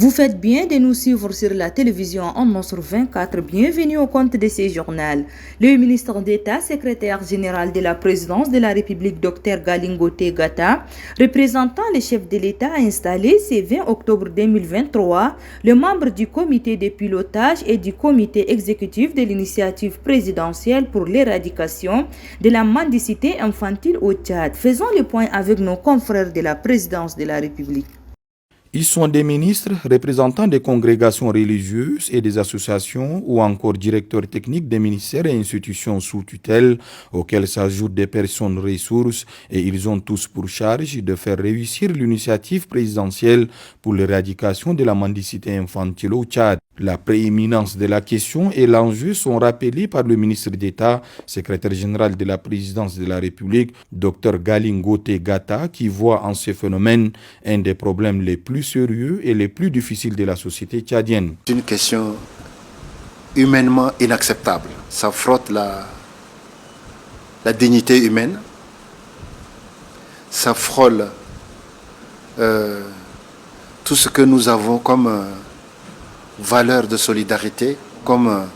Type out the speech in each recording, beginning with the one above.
Vous faites bien de nous suivre sur la télévision en Nostre 24. Bienvenue au compte de ces journaux. Le ministre d'État, secrétaire général de la présidence de la République, Dr Galingote Gata, représentant le chef de l'État, a installé ce 20 octobre 2023 le membre du comité de pilotage et du comité exécutif de l'initiative présidentielle pour l'éradication de la mendicité infantile au Tchad. Faisons le point avec nos confrères de la présidence de la République. Ils sont des ministres, représentants des congrégations religieuses et des associations ou encore directeurs techniques des ministères et institutions sous tutelle auxquels s'ajoutent des personnes ressources et ils ont tous pour charge de faire réussir l'initiative présidentielle pour l'éradication de la mendicité infantile au Tchad. La prééminence de la question et l'enjeu sont rappelés par le ministre d'État, secrétaire général de la présidence de la République, Dr Galingote Gata, qui voit en ce phénomène un des problèmes les plus sérieux et les plus difficiles de la société tchadienne. C'est une question humainement inacceptable. Ça frotte la dignité humaine, ça frôle tout ce que nous avons comme valeur de solidarité, comme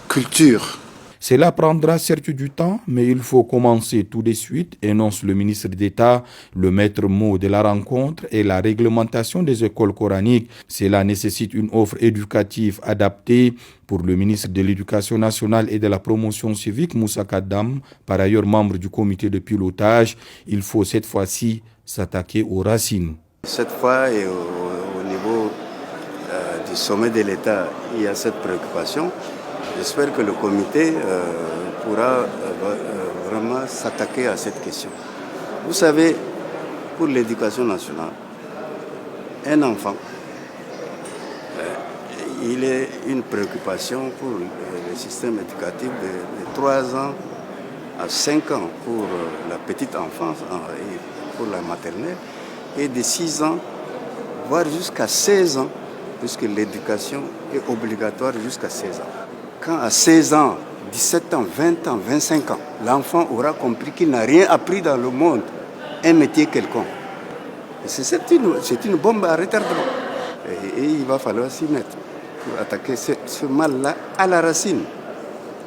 culture. Cela prendra certes du temps, mais il faut commencer tout de suite, énonce le ministre d'État. Le maître mot de la rencontre est la réglementation des écoles coraniques. Cela nécessite une offre éducative adaptée. Pour le ministre de l'Éducation nationale et de la promotion civique, Moussa Kaddam, par ailleurs membre du comité de pilotage, il faut cette fois-ci s'attaquer aux racines. Cette fois, et au niveau du sommet de l'État, il y a cette préoccupation. J'espère que le comité pourra vraiment s'attaquer à cette question. Vous savez, pour l'éducation nationale, un enfant, il est une préoccupation pour le système éducatif de 3 ans à 5 ans pour la petite enfance et pour la maternelle, et de 6 ans, voire jusqu'à 16 ans, puisque l'éducation est obligatoire jusqu'à 16 ans. Quand à 16 ans, 17 ans, 20 ans, 25 ans, l'enfant aura compris qu'il n'a rien appris dans le monde, un métier quelconque. C'est une bombe à retardement. Et il va falloir s'y mettre pour attaquer ce mal-là à la racine.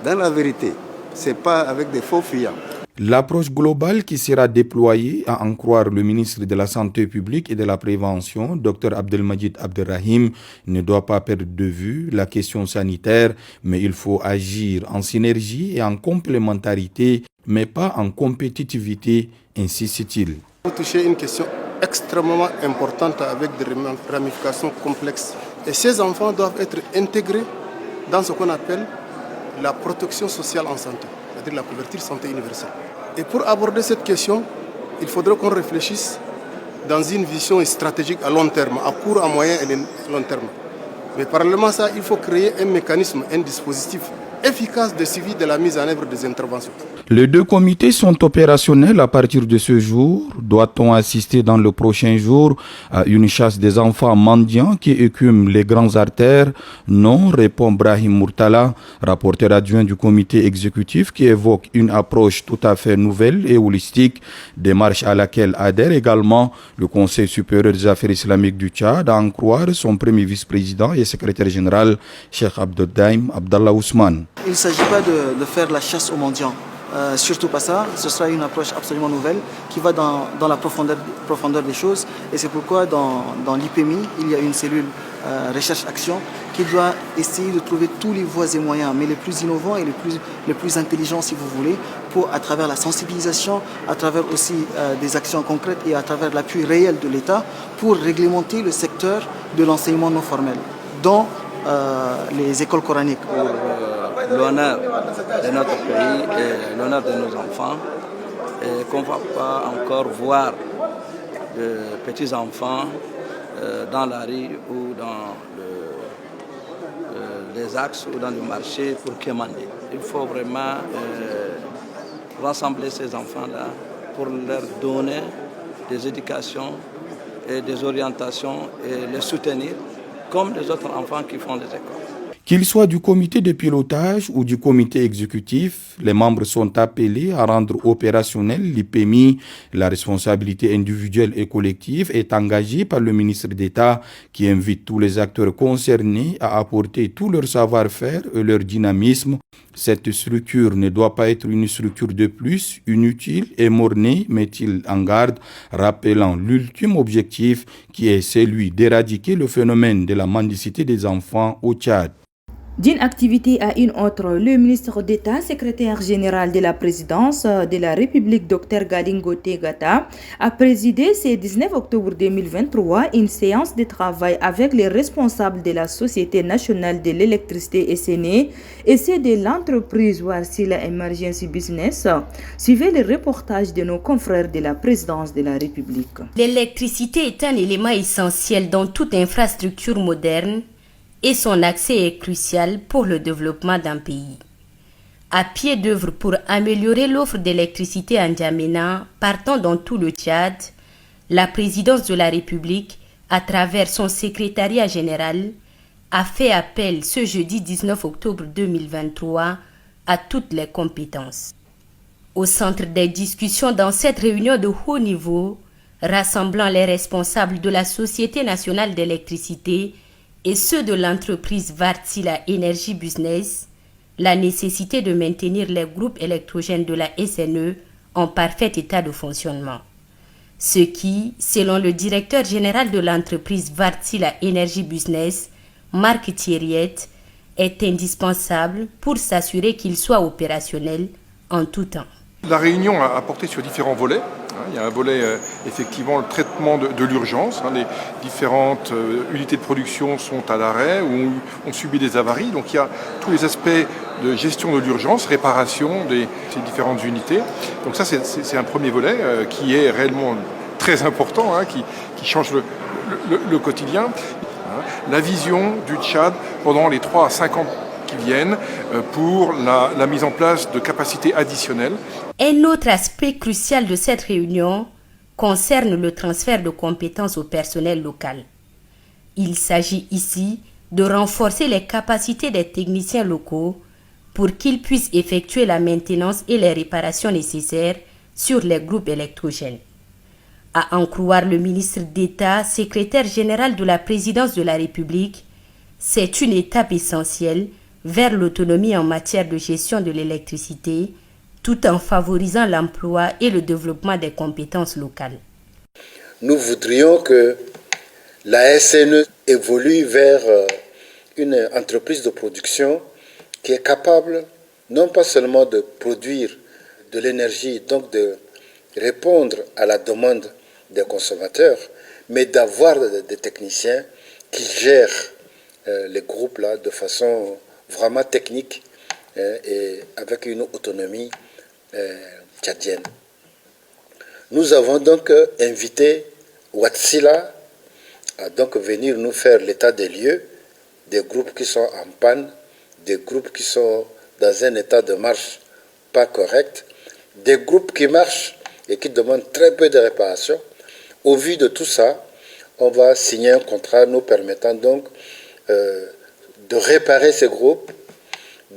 Dans la vérité, ce n'est pas avec des faux fuyants. L'approche globale qui sera déployée, à en croire le ministre de la Santé publique et de la Prévention, Dr Abdelmajid Abderrahim, ne doit pas perdre de vue la question sanitaire, mais il faut agir en synergie et en complémentarité, mais pas en compétitivité, insiste-t-il. Vous touchez une question extrêmement importante avec des ramifications complexes. Et ces enfants doivent être intégrés dans ce qu'on appelle la protection sociale en santé, c'est-à-dire la couverture santé universelle. Et pour aborder cette question, il faudrait qu'on réfléchisse dans une vision stratégique à long terme, à court, à moyen et à long terme. Mais parallèlement à ça, il faut créer un mécanisme, un dispositif efficace de suivi de la mise en œuvre des interventions. Les deux comités sont opérationnels à partir de ce jour. Doit-on assister dans le prochain jour à une chasse des enfants mendiants qui écument les grandes artères? Non, répond Brahim Murtala, rapporteur adjoint du comité exécutif, qui évoque une approche tout à fait nouvelle et holistique, démarche à laquelle adhère également le Conseil supérieur des affaires islamiques du Tchad, à en croire son premier vice-président et secrétaire général, Cheikh Abdeldaim Abdallah Ousmane. Il ne s'agit pas de faire la chasse aux mendiants. Surtout pas ça, ce sera une approche absolument nouvelle qui va dans la profondeur des choses, et c'est pourquoi dans l'IPMI, il y a une cellule recherche-action qui doit essayer de trouver tous les voies et moyens, mais les plus innovants et les plus intelligents si vous voulez, pour à travers la sensibilisation, à travers aussi des actions concrètes et à travers l'appui réel de l'État pour réglementer le secteur de l'enseignement non formel, dont les écoles coraniques. L'honneur de notre pays et l'honneur de nos enfants, et qu'on ne va pas encore voir de petits-enfants dans la rue ou dans les axes ou dans le marché pour quémander. Il faut vraiment rassembler ces enfants-là pour leur donner des éducations et des orientations et les soutenir comme les autres enfants qui font des écoles. Qu'ils soient du comité de pilotage ou du comité exécutif, les membres sont appelés à rendre opérationnel l'IPMI. La responsabilité individuelle et collective est engagée par le ministre d'État qui invite tous les acteurs concernés à apporter tout leur savoir-faire et leur dynamisme. Cette structure ne doit pas être une structure de plus, inutile et mornée, met-il en garde, rappelant l'ultime objectif qui est celui d'éradiquer le phénomène de la mendicité des enfants au Tchad. D'une activité à une autre, le ministre d'État, secrétaire général de la présidence de la République, Dr Galingo Tegata, a présidé ce 19 octobre 2023 une séance de travail avec les responsables de la Société nationale de l'électricité SNE et ceux de l'entreprise Warsila Emergency Business. Suivez le reportage de nos confrères de la présidence de la République. L'électricité est un élément essentiel dans toute infrastructure moderne et son accès est crucial pour le développement d'un pays. À pied d'œuvre pour améliorer l'offre d'électricité en N'Djamena, partant dans tout le Tchad, la présidence de la République, à travers son secrétariat général, a fait appel ce jeudi 19 octobre 2023 à toutes les compétences. Au centre des discussions dans cette réunion de haut niveau, rassemblant les responsables de la Société nationale d'électricité et ceux de l'entreprise Wärtsilä Energy Business, la nécessité de maintenir les groupes électrogènes de la SNE en parfait état de fonctionnement. Ce qui, selon le directeur général de l'entreprise Wärtsilä Energy Business, Marc Thierriet, est indispensable pour s'assurer qu'il soit opérationnel en tout temps. La réunion a porté sur différents volets. Il y a un volet, effectivement, le traitement de l'urgence. Les différentes unités de production sont à l'arrêt ou ont subi des avaries. Donc il y a tous les aspects de gestion de l'urgence, réparation de ces différentes unités. Donc ça, c'est un premier volet qui est réellement très important, qui change le quotidien. La vision du Tchad pendant les 3 à 5 ans qui viennent pour la mise en place de capacités additionnelles. Un autre aspect crucial de cette réunion concerne le transfert de compétences au personnel local. Il s'agit ici de renforcer les capacités des techniciens locaux pour qu'ils puissent effectuer la maintenance et les réparations nécessaires sur les groupes électrogènes. À en croire le ministre d'État, secrétaire général de la présidence de la République, c'est une étape essentielle vers l'autonomie en matière de gestion de l'électricité, tout en favorisant l'emploi et le développement des compétences locales. Nous voudrions que la SNE évolue vers une entreprise de production qui est capable non pas seulement de produire de l'énergie, donc de répondre à la demande des consommateurs, mais d'avoir des techniciens qui gèrent les groupes là de façon vraiment technique et avec une autonomie tchadienne. Nous avons donc invité Wärtsilä à donc venir nous faire l'état des lieux des groupes qui sont en panne, des groupes qui sont dans un état de marche pas correct, des groupes qui marchent et qui demandent très peu de réparation. Au vu de tout ça, on va signer un contrat nous permettant donc de réparer ces groupes,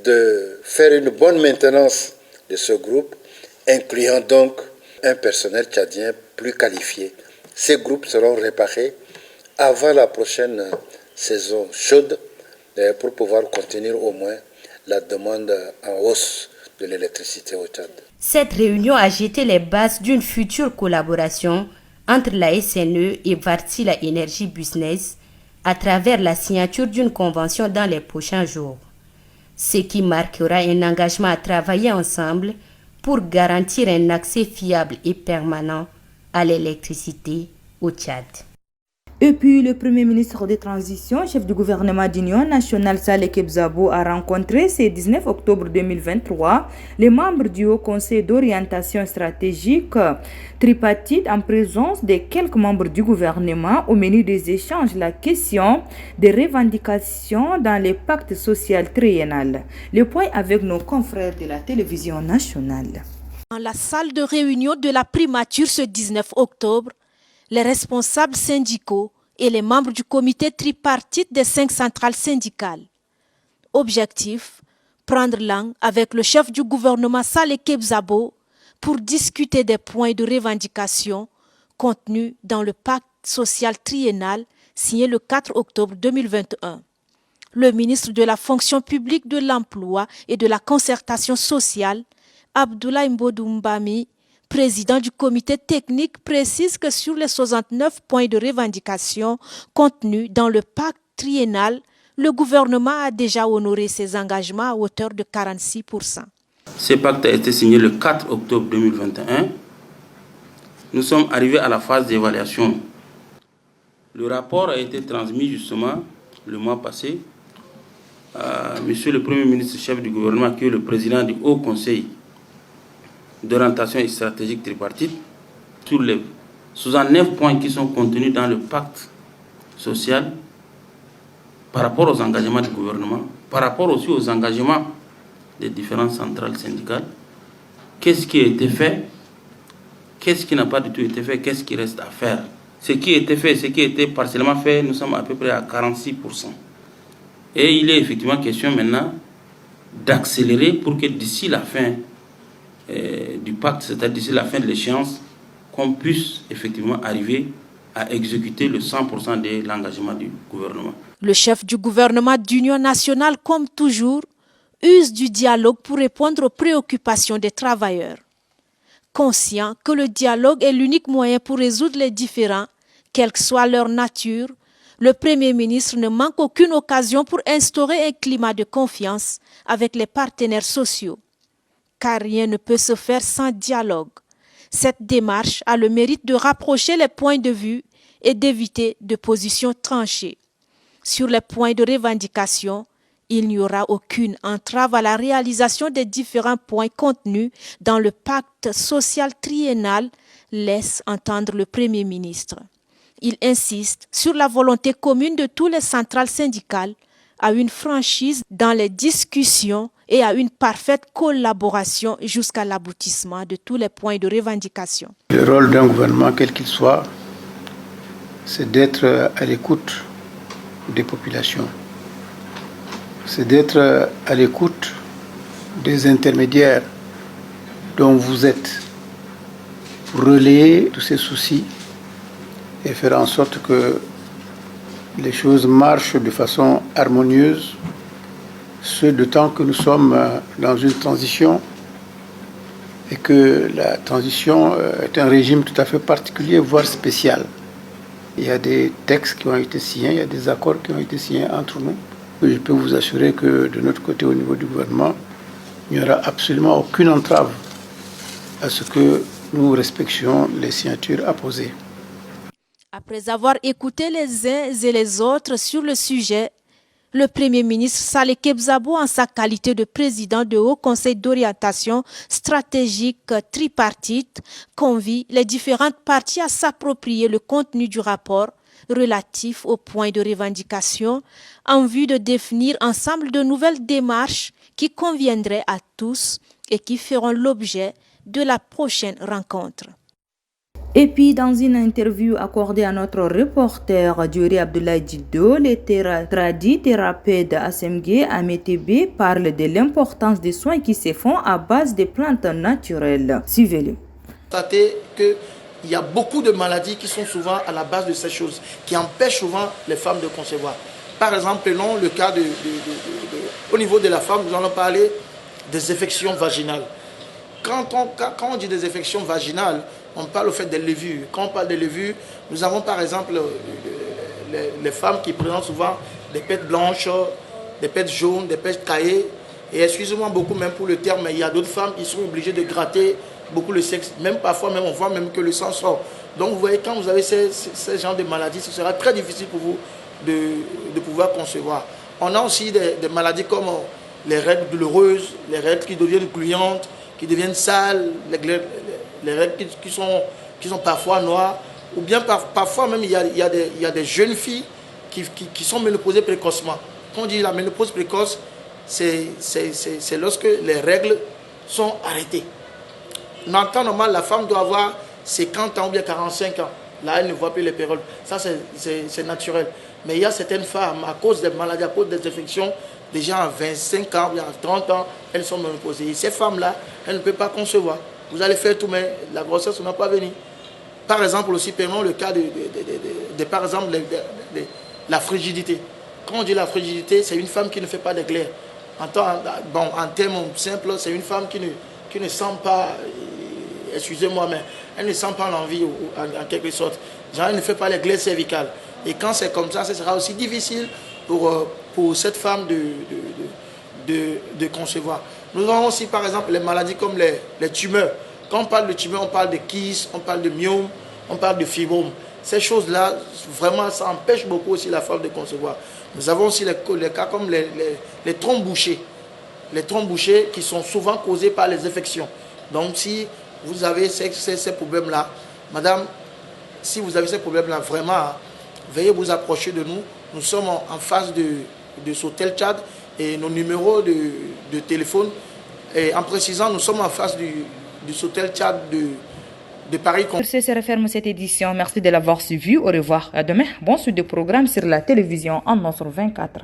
de faire une bonne maintenance de ce groupe, incluant donc un personnel tchadien plus qualifié. Ces groupes seront réparés avant la prochaine saison chaude pour pouvoir contenir au moins la demande en hausse de l'électricité au Tchad. Cette réunion a jeté les bases d'une future collaboration entre la SNE et Wärtsilä Energy Business à travers la signature d'une convention dans les prochains jours, ce qui marquera un engagement à travailler ensemble pour garantir un accès fiable et permanent à l'électricité au Tchad. Et puis, le Premier ministre de Transition, chef du gouvernement d'Union nationale Saleh Kebzabo, a rencontré ce 19 octobre 2023 les membres du Haut Conseil d'orientation stratégique tripartite en présence de quelques membres du gouvernement. Au menu des échanges, la question des revendications dans les pactes sociaux triennal. Le point avec nos confrères de la télévision nationale. Dans la salle de réunion de la primature ce 19 octobre, les responsables syndicaux et les membres du comité tripartite des 5 centrales syndicales Objectif, prendre langue avec le chef du gouvernement Saleh Kebzabo pour discuter des points de revendication contenus dans le pacte social triennal signé le 4 octobre 2021. Le ministre de la fonction publique, de l'emploi et de la concertation sociale, Abdoulaye Mbodoumbami, président du comité technique, précise que sur les 69 points de revendication contenus dans le pacte triennal, le gouvernement a déjà honoré ses engagements à hauteur de 46%. Ce pacte a été signé le 4 octobre 2021. Nous sommes arrivés à la phase d'évaluation. Le rapport a été transmis justement le mois passé à Monsieur le Premier ministre, chef du gouvernement, qui est le président du Haut Conseil d'orientation et stratégique tripartite, sur les 69 points qui sont contenus dans le pacte social par rapport aux engagements du gouvernement, par rapport aussi aux engagements des différentes centrales syndicales. Qu'est-ce qui a été fait? Qu'est-ce qui n'a pas du tout été fait? Qu'est-ce qui reste à faire? Ce qui a été fait, ce qui a été partiellement fait, nous sommes à peu près à 46%. Et il est effectivement question maintenant d'accélérer pour que d'ici la fin du pacte, c'est-à-dire d'ici la fin de l'échéance, qu'on puisse effectivement arriver à exécuter le 100% de l'engagement du gouvernement. Le chef du gouvernement d'Union nationale, comme toujours, use du dialogue pour répondre aux préoccupations des travailleurs. Conscient que le dialogue est l'unique moyen pour résoudre les différends, quelle que soit leur nature, le Premier ministre ne manque aucune occasion pour instaurer un climat de confiance avec les partenaires sociaux. Car rien ne peut se faire sans dialogue. Cette démarche a le mérite de rapprocher les points de vue et d'éviter de positions tranchées. Sur les points de revendication, il n'y aura aucune entrave à la réalisation des différents points contenus dans le pacte social triennal, laisse entendre le Premier ministre. Il insiste sur la volonté commune de toutes les centrales syndicales à une franchise dans les discussions et à une parfaite collaboration jusqu'à l'aboutissement de tous les points de revendication. Le rôle d'un gouvernement, quel qu'il soit, c'est d'être à l'écoute des populations. C'est d'être à l'écoute des intermédiaires dont vous êtes, pour relayer tous ces soucis et faire en sorte que les choses marchent de façon harmonieuse, ce d'autant que nous sommes dans une transition et que la transition est un régime tout à fait particulier, voire spécial. Il y a des textes qui ont été signés, il y a des accords qui ont été signés entre nous. Je peux vous assurer que de notre côté, au niveau du gouvernement, il n'y aura absolument aucune entrave à ce que nous respections les signatures apposées. Après avoir écouté les uns et les autres sur le sujet, le Premier ministre Saleh Kebzabo, en sa qualité de président du Haut Conseil d'orientation stratégique tripartite, convie les différentes parties à s'approprier le contenu du rapport relatif aux points de revendication en vue de définir ensemble de nouvelles démarches qui conviendraient à tous et qui feront l'objet de la prochaine rencontre. Et puis, dans une interview accordée à notre reporter Diori Abdoulaye Djido, le tradithérapeute Assemgué Ametebe parle de l'importance des soins qui se font à base des plantes naturelles. Suivez-le. Constatez qu'il y a beaucoup de maladies qui sont souvent à la base de ces choses, qui empêchent souvent les femmes de concevoir. Par exemple, prenons le cas au niveau de la femme, nous allons parler des infections vaginales. Quand on dit des infections vaginales, on parle au fait des levures. Quand on parle des levures, nous avons par exemple les femmes qui présentent souvent des pêtes blanches, des pêtes jaunes, des pêtes caillées. Et excusez-moi beaucoup même pour le terme, mais il y a d'autres femmes qui sont obligées de gratter beaucoup le sexe. Même parfois, on voit même que le sang sort. Donc vous voyez, quand vous avez ces genres de maladies, ce sera très difficile pour vous de pouvoir concevoir. On a aussi des maladies comme les règles douloureuses, les règles qui deviennent gluantes, qui deviennent sales, les règles qui sont parfois noires, ou bien parfois même il y a des jeunes filles qui sont ménopausées précocement. Quand on dit la ménopause précoce, c'est lorsque les règles sont arrêtées. En temps normal, la femme doit avoir 50 ans ou bien 45 ans. là, elle ne voit plus les périodes. Ça, c'est naturel. Mais il y a certaines femmes, à cause des maladies, à cause des infections, déjà à 25 ans, à 30 ans, elles sont ménopausées. Et ces femmes-là, elles ne peuvent pas concevoir. Vous allez faire tout, mais la grossesse n'a pas venu. Par exemple, aussi, prenons le cas par exemple, la frigidité. Quand on dit la frigidité, c'est une femme qui ne fait pas d'éclair. En termes simples, c'est une femme qui ne sent pas, excusez-moi, mais elle ne sent pas l'envie en quelque sorte. Genre, elle ne fait pas les glaises cervicales. Et quand c'est comme ça, ce sera aussi difficile pour cette femme de concevoir. Nous avons aussi, par exemple, les maladies comme les tumeurs. Quand on parle de tumeurs, on parle de kyste, on parle de myome, on parle de fibrome. Ces choses-là, vraiment, ça empêche beaucoup aussi la femme de concevoir. Nous avons aussi les cas comme les trompes bouchées. Les trompes bouchées qui sont souvent causées par les infections. Donc, si vous avez ces problèmes-là, madame, si vous avez ces problèmes-là, vraiment, veuillez vous approcher de nous. Nous sommes en face de Sotel Tchad et nos numéros de téléphone. Et en précisant, nous sommes en face du Sotel Tchad de Paris. Sur ce, se referme cette édition. Merci de l'avoir suivi. Au revoir. À demain. Bon suite de programme sur la télévision en Nostre 24.